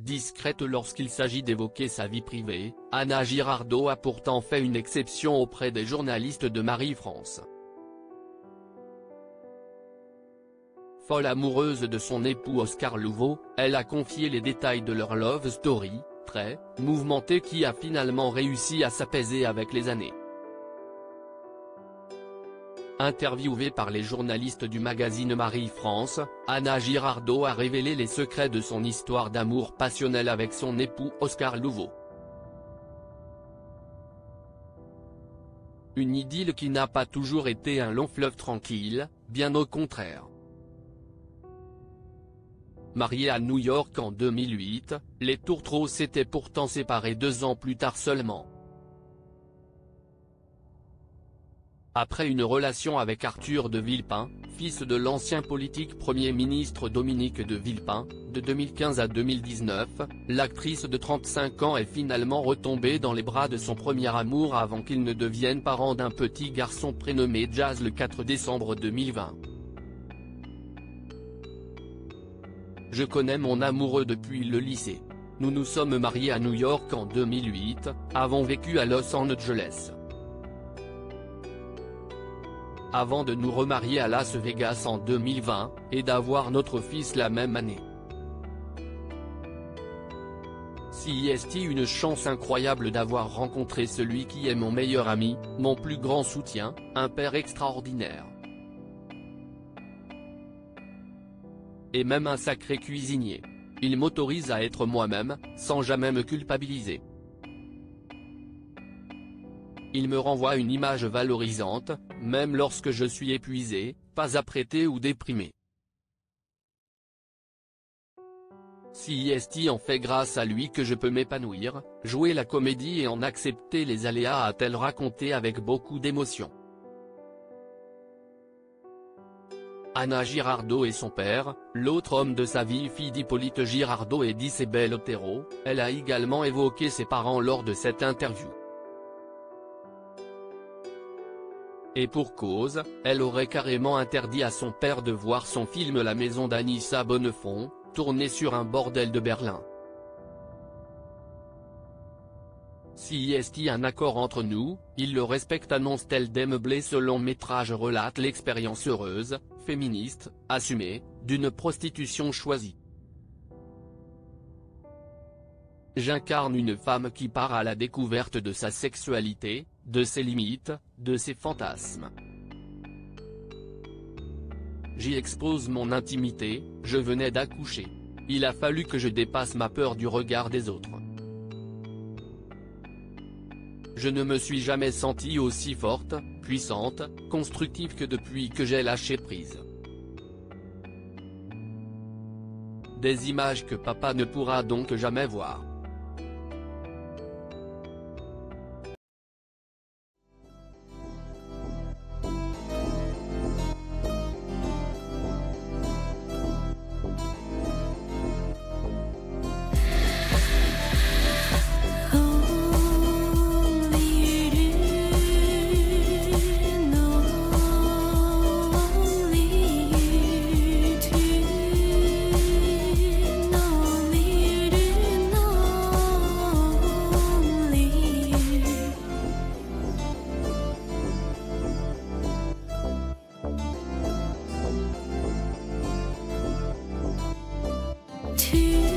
discrète lorsqu'il s'agit d'évoquer sa vie privée, Anna Girardot a pourtant fait une exception auprès des journalistes de Marie-France. Folle amoureuse de son époux Oscar Louveau, elle a confié les détails de leur love story, très mouvementée, qui a finalement réussi à s'apaiser avec les années. Interviewée par les journalistes du magazine Marie-France, Anna Girardot a révélé les secrets de son histoire d'amour passionnel avec son époux Oscar Louveau. Une idylle qui n'a pas toujours été un long fleuve tranquille, bien au contraire. Mariés à New York en 2008, les tourtereaux s'étaient pourtant séparés 2 ans plus tard seulement. Après une relation avec Arthur de Villepin, fils de l'ancien politique Premier ministre Dominique de Villepin, de 2015 à 2019, l'actrice de 35 ans est finalement retombée dans les bras de son premier amour avant qu'il ne devienne parent d'un petit garçon prénommé Jazz le 4 décembre 2020. Je connais mon amoureux depuis le lycée. Nous nous sommes mariés à New York en 2008, avons vécu à Los Angeles. Avant de nous remarier à Las Vegas en 2020, et d'avoir notre fils la même année. C'est une chance incroyable d'avoir rencontré celui qui est mon meilleur ami, mon plus grand soutien, un père extraordinaire. Et même un sacré cuisinier. Il m'autorise à être moi-même, sans jamais me culpabiliser. Il me renvoie une image valorisante, même lorsque je suis épuisé, pas apprêté ou déprimé. C'est en fait grâce à lui que je peux m'épanouir, jouer la comédie et en accepter les aléas, a-t-elle raconté avec beaucoup d'émotion. Anna Girardot et son père, l'autre homme de sa vie, fille d'Hippolyte Girardot et d'Isabelle Otero, elle a également évoqué ses parents lors de cette interview. Et pour cause, elle aurait carrément interdit à son père de voir son film La Maison d'Anissa Bonnefond, tourné sur un bordel de Berlin. Si un accord entre nous, il le respecte, annonce-t-elle. Démeublé, ce long métrage relate l'expérience heureuse, féministe, assumée, d'une prostitution choisie. J'incarne une femme qui part à la découverte de sa sexualité, de ses limites, de ses fantasmes. J'y expose mon intimité, je venais d'accoucher. Il a fallu que je dépasse ma peur du regard des autres. Je ne me suis jamais sentie aussi forte, puissante, constructive que depuis que j'ai lâché prise. Des images que papa ne pourra donc jamais voir. To